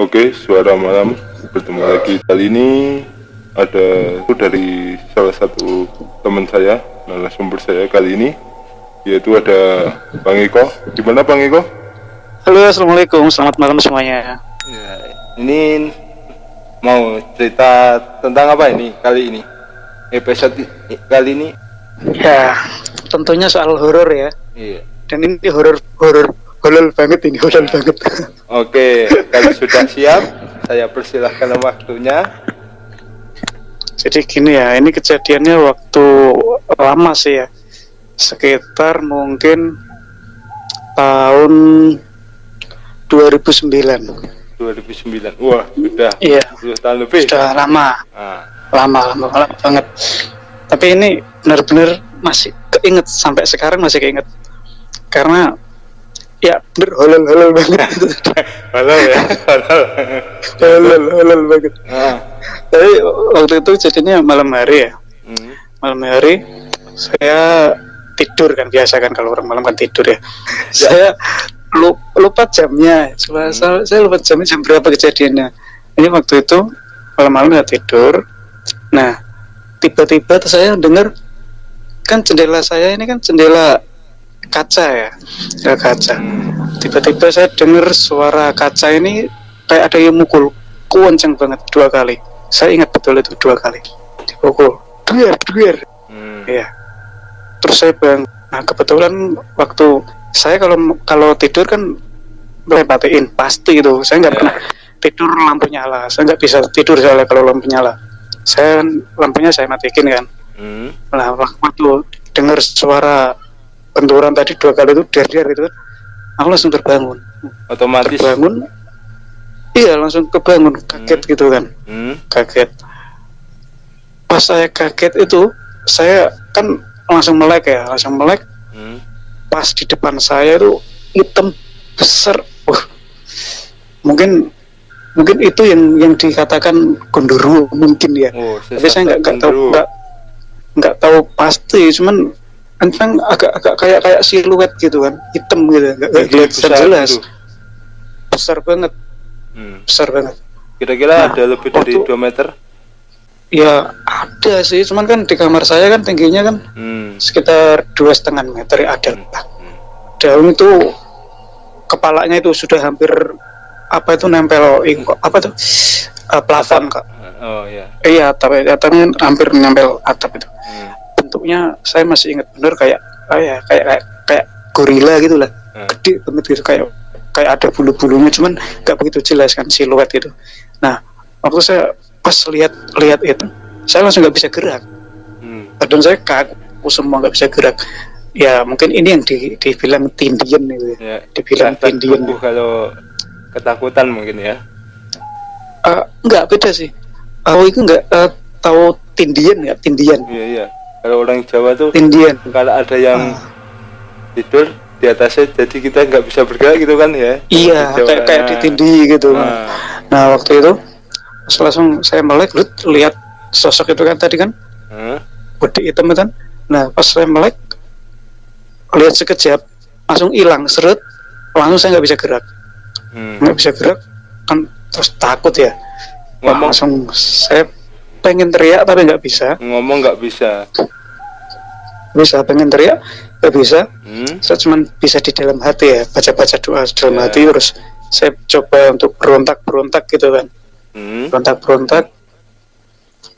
Oke, suara malam bertemu lagi. Kali ini ada itu dari salah satu teman saya, narasumber saya kali ini, yaitu ada Bang Eko. Gimana Bang Eko? Halo, assalamualaikum, selamat malam semuanya. Ya, ini mau cerita tentang apa ini kali ini? Episode kali ini? Ya, tentunya soal horor ya. Iya. Dan ini horor banget ini, horor banget. Oke, kalau sudah siap, saya persilahkan waktunya. Jadi gini ya, ini kejadiannya waktu lama sih ya, sekitar mungkin tahun 2009. 2009. Wah, sudah Iya, 10 tahun lebih. sudah lama, Ah, lama banget. Tapi ini benar-benar masih keinget sampai sekarang masih keinget. Karena ya bener holol banget itu. halo ya, halo. Holol banget. Ah, Tapi waktu itu jadinya malam hari ya. hmm, Malam hari saya tidur kan, biasa kan kalau orang malam kan tidur ya. Saya lupa jamnya. Saya lupa jamnya, jam berapa kejadiannya. Ini waktu itu malam-malam saya tidur. Nah, tiba-tiba saya dengar, kan jendela saya ini kan jendela kaca ya, jendela kaca. Tiba-tiba saya dengar suara kaca ini kayak ada yang mukul, kenceng banget 2 kali. Saya ingat betul itu 2 kali dipukul, duer. Ya. Terus saya bang, nah kebetulan waktu saya kalau tidur kan matiin pasti itu. Saya nggak pernah tidur lampu nyala. Saya nggak bisa tidur soalnya kalau lampu nyala. Lampunya saya matikan kan. Nah waktu dengar suara benturan tadi 2 kali itu der itu, aku langsung terbangun. otomatis. Terbangun. Iya, langsung kebangun, kaget gitu kan. Kaget. Pas saya kaget itu, saya kan langsung melek. Pas di depan saya itu hitam besar. Mungkin itu yang dikatakan gondoruo mungkin ya. Tapi saya nggak tahu pasti, cuman emang agak kayak siluet gitu kan, hitam gitu, nggak kelihatan jelas. Besar banget. Kira-kira ada lebih dari 2 meter? Ya ada sih, cuman kan di kamar saya kan tingginya kan sekitar 2,5 meter ya, ada. Daun itu kepalanya itu sudah hampir nempel plafon kak. Oh ya. Iya, tapi atapnya hampir nempel atap itu. Bentuknya saya masih ingat bener kayak gorila gitu lah, gede banget gitu, kayak ada bulu-bulunya, cuman nggak begitu jelas kan siluet gitu. Nah waktu saya pas lihat itu, saya langsung nggak bisa gerak. Badan saya kaku semua, nggak bisa gerak. Ya mungkin ini yang dibilang tindian gitu ya. Dibilang tindian gitu. Kalau ketakutan mungkin ya. Nggak, beda sih. Itu nggak tahu tindian nggak? Tindian. Iya. Kalau orang Jawa tuh tindian. Kalau ada yang tidur di atasnya, jadi kita nggak bisa bergerak gitu kan ya. Iya, kayak ditindih gitu. Nah waktu itu langsung saya melek, lihat sosok itu kan tadi kan, gede hitam kan. Nah pas saya melek, lihat sekejap, langsung hilang, seret, langsung saya nggak bisa gerak. Nggak bisa gerak kan, terus takut ya. Langsung saya pengen teriak tapi nggak bisa. Ngomong nggak bisa. Pengen teriak nggak bisa. Saya cuma bisa di dalam hati ya, baca doa di dalam hati. Terus saya coba untuk berontak gitu kan. Berontak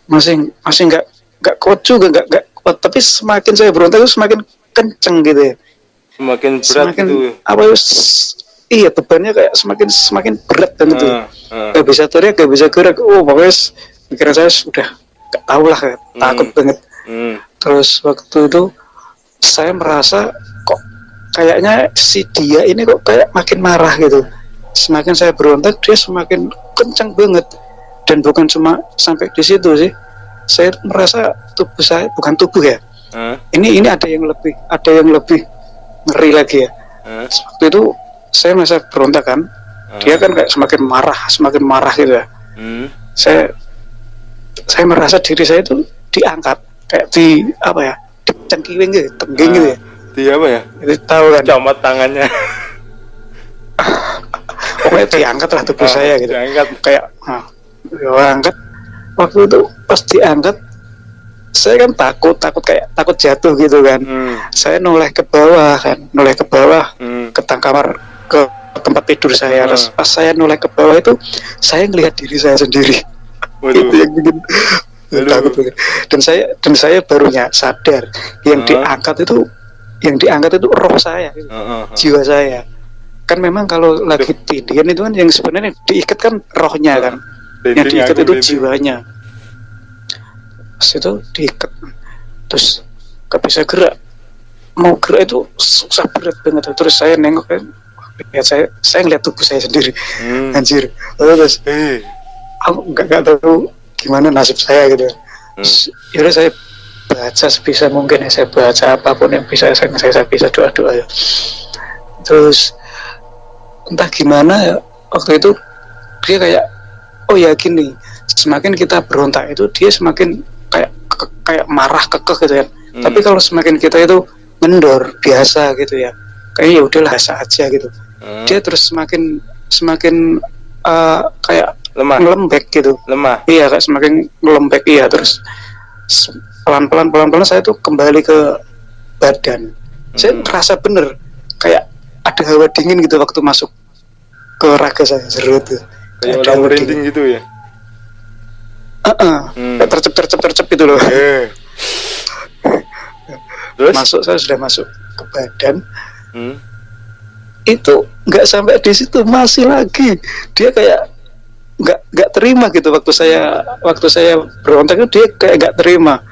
masih nggak kuat juga, nggak kuat. Tapi semakin saya berontak itu semakin kenceng gitu ya. Semakin berat gitu. Iya, bebannya kayak semakin berat kan itu. Nggak bisa teriak, nggak bisa gerak. Pokoknya pikiran saya sudah nggak tahu lah, takut banget. Terus waktu itu saya merasa kok kayaknya si dia ini kok kayak makin marah gitu. Semakin saya berontak, dia semakin kencang banget. Dan bukan cuma sampai di situ sih. Saya merasa tubuh saya, bukan tubuh ya. Ini ada yang lebih ngeri lagi ya. Waktu itu saya masa berontak kan. Dia kan kayak semakin marah gitu ya. Saya merasa diri saya itu diangkat, kayak dicengkiwing gitu, tengging gitu ya. Di apa ya? Itu tahu kan? Comot tangannya. pokoknya diangkat lah tubuh saya gitu. Diangkat. Kayak angkat. Waktu itu pas diangkat, saya kan takut kayak takut jatuh gitu kan. Saya noleh ke bawah ke kamar, ke tempat tidur saya. Terus pas saya noleh ke bawah itu, saya ngelihat diri saya sendiri. Waduh. Itu yang bikin takut banget. Dan saya barunya sadar yang diangkat itu roh saya, jiwa saya. Kan memang kalau lagi tindihan itu kan yang sebenarnya diikat kan rohnya kan, yang diikat itu jiwanya. Pas itu diikat, terus gak bisa gerak, mau gerak itu susah, berat banget. Terus saya nengok kan, lihat saya ngeliat tubuh saya sendiri, anjir. Terus aku nggak tahu gimana nasib saya gitu. Yaudah saya baca sebisa mungkin ya, saya baca apapun yang bisa saya bisa, doa ya. Terus entah gimana ya, waktu itu dia kayak oh ya gini, semakin kita berontak itu dia semakin kayak marah, kekeh gitu ya. Tapi kalau semakin kita itu ngendor biasa gitu ya, kayaknya ya udahlah biasa aja gitu. Dia terus semakin kayak lembek gitu. Iya, kayak semakin lembek. Iya, terus pelan-pelan saya tuh kembali ke badan. Saya ngerasa bener kayak ada hawa dingin gitu waktu masuk ke raga saya, serut tuh. Kayak orang merinding gitu ya. Kayak tercep gitu loh. Terus? Saya sudah masuk ke badan. Itu nggak sampai di situ, masih lagi dia kayak nggak terima gitu. Waktu saya berontak itu dia kayak nggak terima.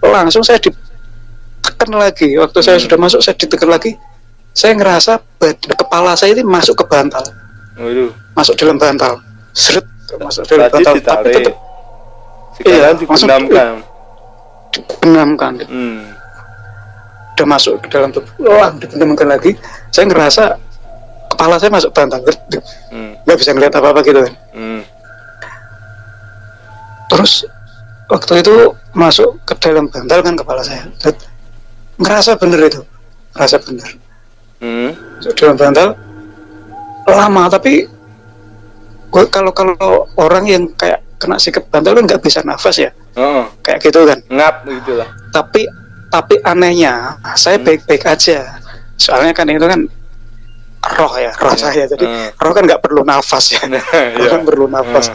Langsung saya ditekan lagi. Waktu saya sudah masuk, saya ditekan lagi. Saya ngerasa kepala saya ini masuk ke bantal. Masuk dalam bantal. Seret, masuk dalam bantal. Tapi tetap sekarang dibenamkan. Udah masuk ke dalam tubuh, dibenamkan lagi. Saya ngerasa kepala saya masuk bantal, nggak bisa ngeliat apa-apa gitu kan. Terus waktu itu masuk ke dalam bantal kan kepala saya, ngerasa bener itu, masuk dalam bantal lama. Tapi kalau orang yang kayak kena sikat bantal kan nggak bisa nafas ya, kayak gitu kan, ngap gitu lah. Tapi anehnya saya baik-baik aja, soalnya kan itu kan roh saya, jadi roh kan nggak perlu nafas ya, roh kan perlu nafas.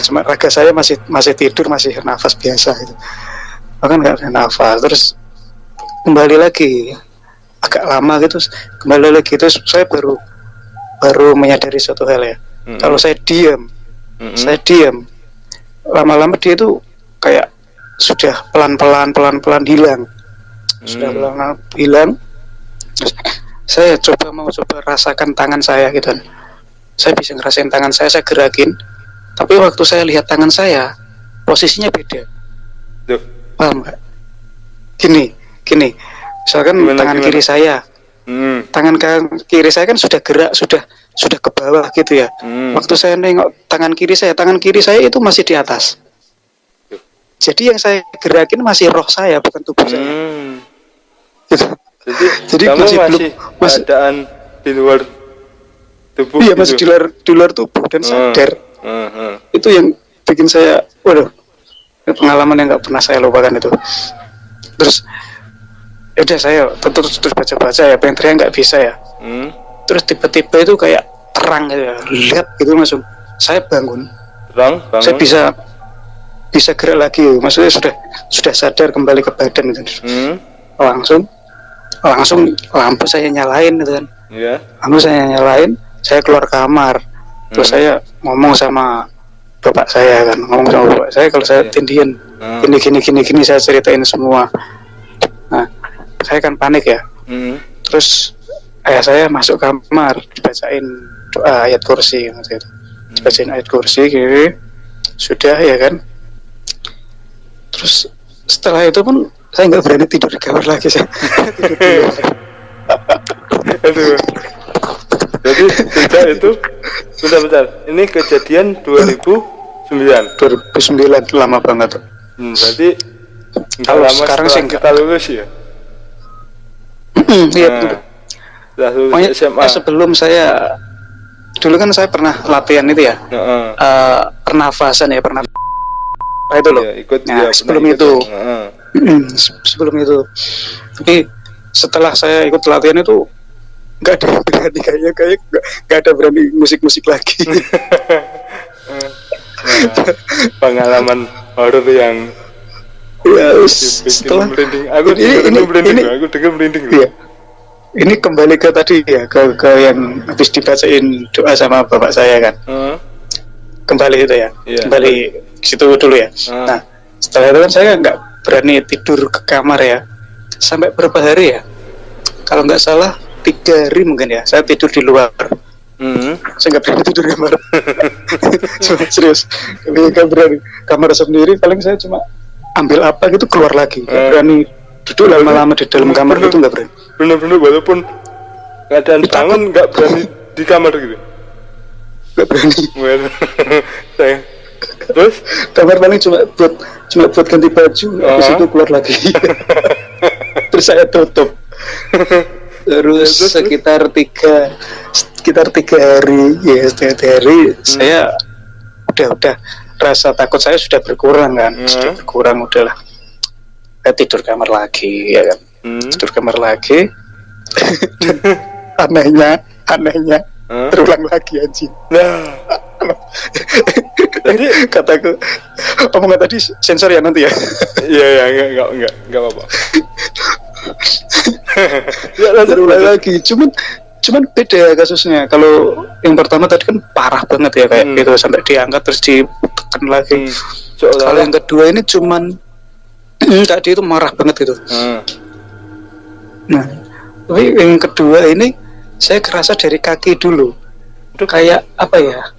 Cuma raga saya masih tidur, masih nafas biasa gitu, bahkan nggak ada nafas. Terus kembali lagi agak lama gitu, terus saya baru menyadari suatu hal ya. Kalau saya diam, lama-lama dia itu kayak sudah pelan-pelan hilang. Sudah pelan-pelan hilang. Terus saya coba rasakan tangan saya gitu. Saya bisa ngerasain tangan saya gerakin. Tapi waktu saya lihat tangan saya, posisinya beda. Paham nggak? Gini. Misalkan tangan kiri saya, tangan kiri saya kan sudah gerak, sudah ke bawah gitu ya. Waktu saya nengok tangan kiri saya itu masih di atas. Jadi yang saya gerakin masih roh saya, bukan tubuh saya. Gitu. Jadi masih keadaan di luar tubuh. Iya, gitu. masih di luar tubuh dan sadar. Itu yang bikin saya, waduh, pengalaman yang nggak pernah saya lupakan itu. Terus udah saya terus baca ya, pengen teriak nggak bisa ya. Terus tiba-tiba itu kayak terang gitu ya, lihat gitu, langsung saya bangun. Saya bisa gerak lagi, maksudnya sudah sadar kembali ke badan gitu. Langsung lampu saya nyalain gitu kan. Lampu saya nyalain, saya keluar kamar. Terus saya ngomong sama bapak saya kalau saya tindihan gini saya ceritain semua. Nah, saya kan panik ya. Terus ayah saya masuk kamar, dibacain doa ayat kursi gitu. Dibacain ayat kursi gitu. Sudah ya kan. Terus setelah itu pun saya nggak berani tidur di kamar lagi, saya tidur di luar. Aduh. Jadi sejak itu bentar. Ini kejadian 2009, lama banget. Berarti kalau lama sekarang sih kita lulus ya. Iya. Pokoknya SMA. Sebelum saya dulu kan saya pernah latihan itu ya, pernafasan ya, pernah itu loh. Ya, ikut, Nah, ya, sebelum ikut, itu, ya. sebelum itu, tapi setelah saya ikut latihan itu nggak ada yang berani, kayak nggak ada berani musik lagi. Nah, pengalaman horor yang Ya, bikin setelah merinding. Aku dengar merinding. Iya. Ini kembali ke tadi ya, ke yang habis dibacain doa sama bapak saya kan. Kembali itu ya, Iya. kembali ke situ dulu ya. Nah, setelah itu kan saya nggak berani tidur ke kamar ya, sampai berapa hari ya? Kalau nggak salah 3 hari mungkin ya, saya tidur di luar. Saya nggak berani tidur di kamar. Serius, nggak berani. Kamar sendiri paling saya cuma ambil apa gitu keluar lagi. Nggak berani duduk lama-lama di dalam kamar itu, nggak berani. Bener-bener walaupun keadaan bangun nggak berani di kamar gitu. Nggak berani. Saya terus Kamar paling cuma buat ganti baju, habis itu keluar lagi. Terus saya tutup. Terus sekitar tiga hari ya, saya udah rasa takut saya sudah berkurang kan, sudah berkurang, udahlah saya tidur kamar lagi ya kan, tidur kamar lagi. anehnya terulang lagi anjing. nah Jadi kataku, omongan tadi sensor ya nanti ya. iya enggak apa-apa. Ya, Terulang lagi, cuman beda kasusnya. Kalau yang pertama tadi kan parah banget ya, kayak gitu sampai diangkat terus ditekan lagi. Kalau yang kedua ini cuman tadi itu marah banget gitu. Nah, tapi yang kedua ini saya kerasa dari kaki dulu. Kayak apa ya?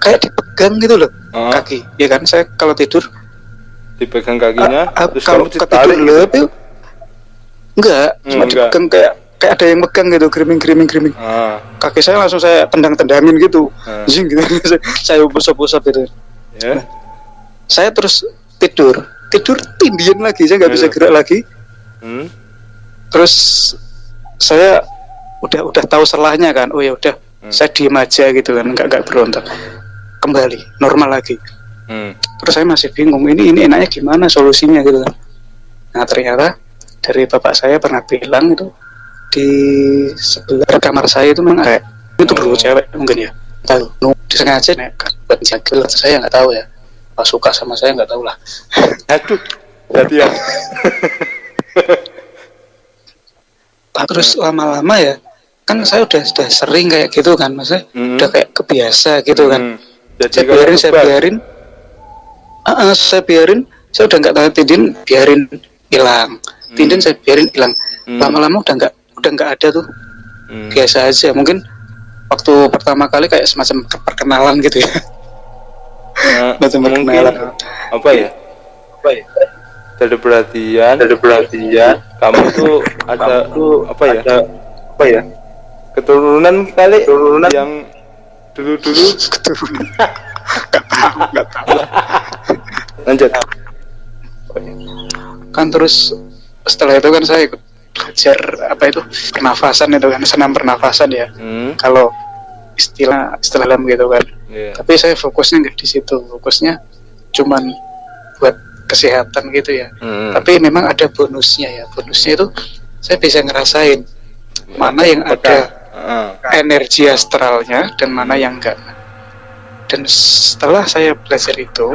Kayak dipegang gitu loh, kaki. Ya kan, saya kalau tidur dipegang kakinya, terus kalau kamu ditarik gitu. Lebih enggak, cuma dipegang kayak ada yang megang gitu, griming. Kaki saya langsung saya tendang-tendangin gitu, zing gitu. Saya usap-usap gitu. Nah, saya terus tidur tindian lagi, saya nggak bisa gerak lagi. Terus saya udah tahu salahnya kan, oh ya udah, saya diem aja gitu kan, nggak berontak, kembali normal lagi. Terus saya masih bingung, ini enaknya gimana solusinya gitu kan. Nah ternyata dari bapak saya pernah bilang itu di sebelah kamar saya itu memang kayak itu berbau cewek mungkin ya, tahu disengaja nih buat jaga, saya nggak tahu ya, pas suka sama saya nggak tahu lah. Aduh, jadi ya. Terus lama-lama ya kan saya udah sering kayak gitu kan, maksudnya udah kayak kebiasa gitu kan. Jadi saya biarin, saya udah nggak tahu tindian, biarin hilang. Tindian saya biarin hilang. Lama-lama udah nggak ada tuh. Biasa aja. Mungkin waktu pertama kali kayak semacam perkenalan gitu ya. Semacam perkenalan. Apa ya? Ada perhatian. Kamu tuh ada apa ya? Keturunan kali. Yang dulu keturunan. Nggak tahu. Lanjut. Kan terus setelah itu kan saya ikut belajar apa itu pernafasan itu kan, senam pernafasan ya. Kalau istilah dalam gitu kan. Tapi saya fokusnya nggak di situ, fokusnya cuman buat kesehatan gitu ya. Tapi memang ada bonusnya ya. Bonusnya itu saya bisa ngerasain mana yang ada energi astralnya dan mana yang enggak. Dan setelah saya belajar itu,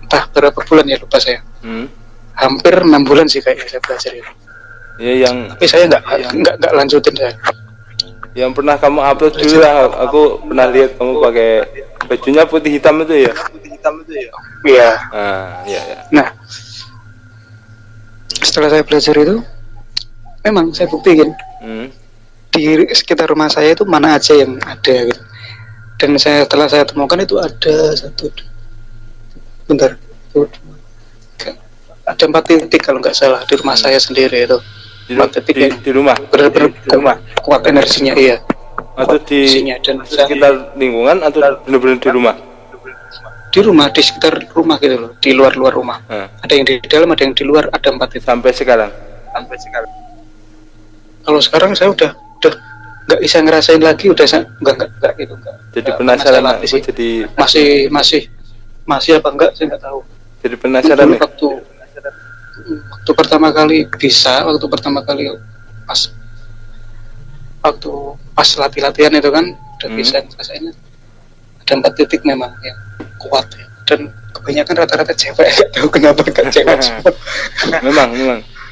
entah berapa bulan ya lupa saya, hampir 6 bulan sih kayaknya saya belajar itu. Ya, tapi saya nggak lanjutin saya. Yang pernah kamu upload dulu lah, aku pernah lihat kamu pakai bajunya putih hitam itu ya. Iya. Iya. Nah, setelah saya belajar itu, memang saya buktiin di sekitar rumah saya itu mana aja yang ada gitu. Dan setelah saya temukan itu ada ada 4 titik kalau nggak salah di rumah saya sendiri itu. 4 titik di rumah. Benar-benar kuat energinya, iya. Atau di sekitar lingkungan atau benar-benar di rumah? Di rumah, di sekitar rumah gitu loh, di luar rumah. Ada yang di dalam, ada yang di luar, ada 4 titik. Sampai sekarang. Kalau sekarang saya udah nggak bisa ngerasain lagi, udah nggak gitu, nggak. Jadi Nggak penasaran masalah aku sih. jadi Masih apa enggak saya nggak tahu. jadi penasaran Dulu nih. waktu pertama kali bisa, waktu pertama kali pas waktu pas latihan itu kan udah bisa ngerasainnya. Ada 4 titik memang yang kuat ya. Dan kebanyakan rata-rata cewek, nggak tahu kenapa nggak cewek semua. memang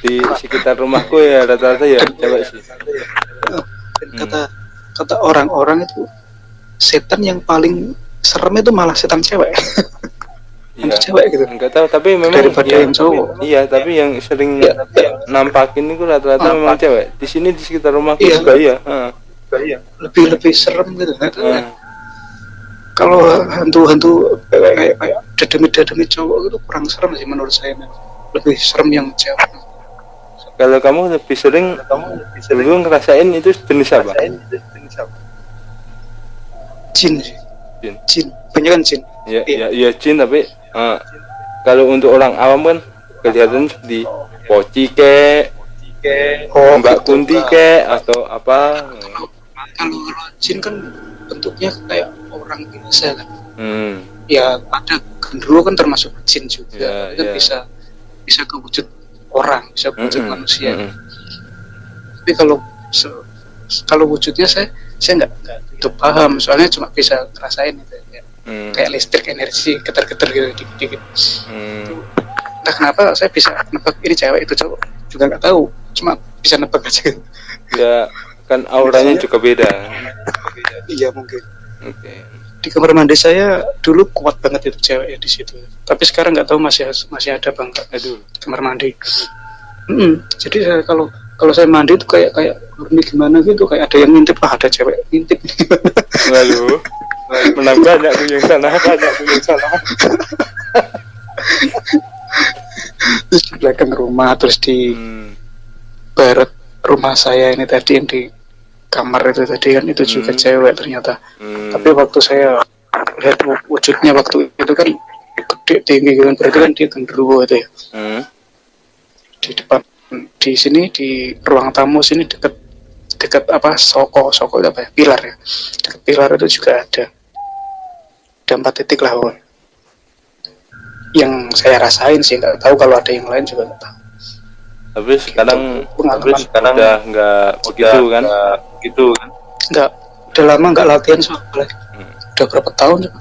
di sekitar rumahku ya rata-rata ya cewek sih. Dan kata orang-orang itu setan yang paling serem itu malah setan cewek. Iya. Cewek gitu. Enggak tahu tapi memang Daripada yang cowok. Iya, tapi yang sering Iya. nampakin itu rata-rata memang cewek. Di sini di sekitar rumahku Iya. juga iya. Lebih serem gitu nggak tahu ya. Heeh. Kalau hantu-hantu kayak dedemit cowok itu kurang serem sih menurut saya. Lebih serem yang cewek. Kalau kamu lebih sering dulu ngerasain itu jenis apa? Jin sih. Jin. Jin. Banyak kan jin. Ya, Iya. ya jin tapi kalau untuk orang awam kan kelihatan di poci ke, Mbak gitu. Kunti ke atau apa? Kalau jin kan bentuknya kayak orang biasa kan. Ya ada genderuwo kan termasuk jin juga. Ya, Itu ya. bisa ke wujud orang, bisa ke wujud manusia. Mm-mm. Tapi kalau wujudnya saya nggak itu paham, soalnya cuma bisa ngerasain itu ya. Kayak listrik energi getar-getar gitu dikit-dikit. Entah kenapa saya bisa nebak ini cewek itu cowok juga nggak tahu, cuma bisa nebak aja gitu. Ya kan auranya juga beda. Iya mungkin. Oke. Di kamar mandi saya dulu kuat banget itu cewek ya di situ, tapi sekarang nggak tahu masih ada bang Aduh. kamar mandi. Jadi saya kalau saya mandi itu kayak ini gimana gitu, kayak ada yang ngintip, ada cewek ngintip. Lalu menambah banyak yang sana. Terus di belakang rumah, terus di barat rumah saya ini tadi yang di kamar itu tadi kan itu juga cewek ternyata. Tapi waktu saya lihat wujudnya waktu itu kan gede tinggi gitu kan, berarti kan dia genderuwo itu ya. Di depan di sini di ruang tamu sini dekat apa soko itu apa ya, pilar ya, dekat pilar itu juga ada 4 titik lah woy. Yang saya rasain sih, nggak tahu kalau ada yang lain juga nggak tahu. Tapi sekarang Pengalaman. udah nggak begitu kan? Nggak, udah lama nggak latihan soalnya. Udah berapa tahun coba.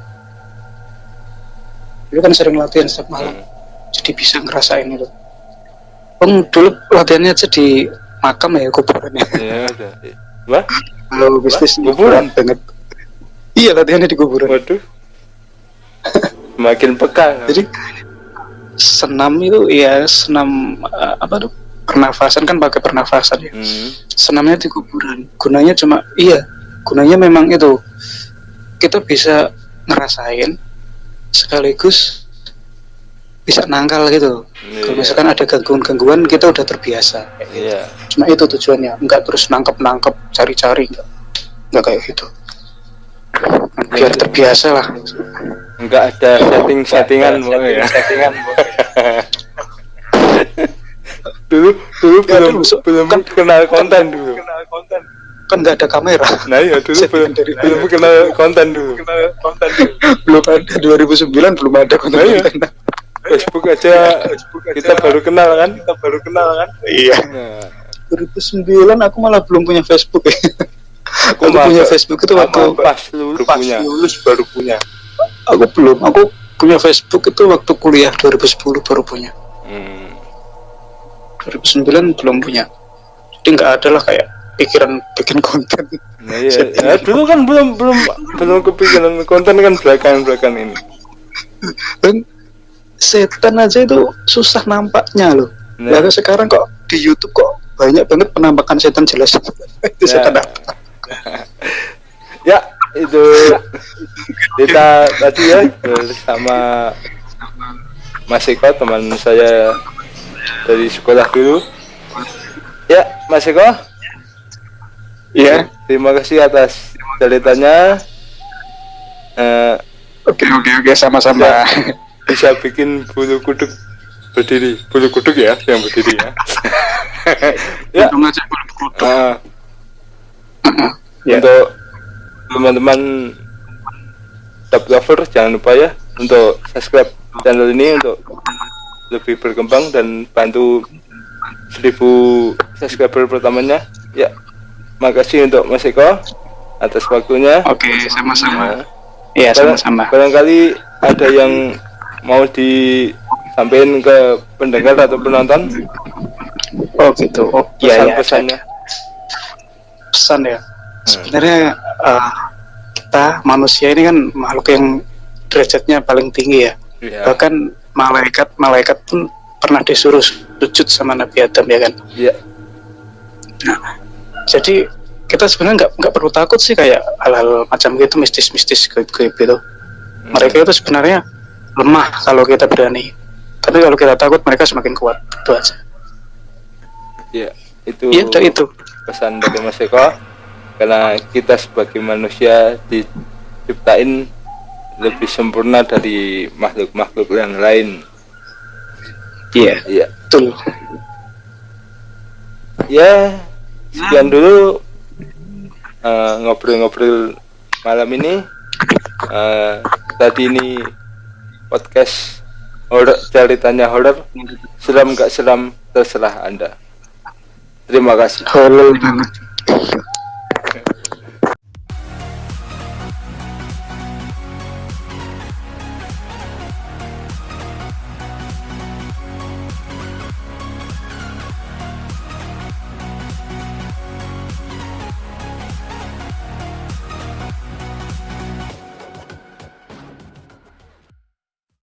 Dulu kan sering latihan setiap malam, jadi bisa ngerasain itu. Dulu latihannya aja di makam ya, kuburannya. Ya udah. Wah? Kalau bisnis Kuburan? banget. Iya, latihannya di kuburan. Waduh. Makin peka. Jadi senam itu ya apa tuh? Pernafasan kan pakai pernafasan ya. Senamnya di kuburan. Gunanya memang itu. Kita bisa ngerasain sekaligus bisa nangkal gitu. Kalau misalkan ada gangguan kita udah terbiasa. Iya. Cuma itu tujuannya, enggak terus nangkep cari-cari, enggak kayak gitu. Biar terbiasa lah. Enggak ada settingan ya. dulu belum kenal konten dulu. Kan nggak ada kamera. Nah ya dulu belum kenal konten dulu. Belum ada 2009 belum ada konten. Facebook aja kita baru kenal kan? Iya. Nah, 2009 aku malah belum punya Facebook ya. Aku masa- punya Facebook itu waktu pas lulus baru punya. Aku punya Facebook itu waktu kuliah 2010 baru punya. 2009 belum punya. Jadi nggak ada lah kayak pikiran bikin konten. Nah iya, ya, dulu kan belum kepikiran konten kan belakangan ini. Dan setan aja itu susah nampaknya loh. Nah. Lalu sekarang kok di YouTube kok banyak banget penampakan setan jelas. Itu setan apa? Ya itu kita tadi ya bersama Mas Eko, teman saya dari sekolah dulu. Ya Mas Eko, Iya. terima kasih atas ceritanya. Oke, sama-sama. Ya, bisa bikin bulu kuduk ya, yang berdiri ya. Ya. Untung aja belum kutu. Ya. Untuk teman-teman dub lover jangan lupa ya untuk subscribe channel ini untuk lebih berkembang dan bantu 1000 subscriber pertamanya. Ya, makasih untuk Mas Eko atas waktunya. Oke, sama-sama. Nah, Iya, sama-sama. barangkali ada yang mau disampaikan ke pendengar atau penonton Oh gitu. Oh iya, pesan-pesannya. Pesan ya. Sebenarnya kita manusia ini kan makhluk yang derajatnya paling tinggi ya. Ya. Bahkan malaikat pun pernah disuruh sujud sama Nabi Adam ya kan. Ya. Nah, jadi kita sebenarnya nggak perlu takut sih kayak hal-hal macam gitu, mistis-mistis gaib-gaib gitu. Mereka itu sebenarnya lemah kalau kita berani. Tapi kalau kita takut mereka semakin kuat. Itu aja. Ya, itu Iya, itu. pesan dari Mas Eko. Karena kita sebagai manusia diciptain lebih sempurna dari makhluk-makhluk yang lain. Iya, Iya. betul. Ya, sekian dulu ngobrol-ngobrol malam ini. Tadi ini podcast horor, ceritanya horor. Seram gak seram terserah Anda. Terima kasih. Halal banget.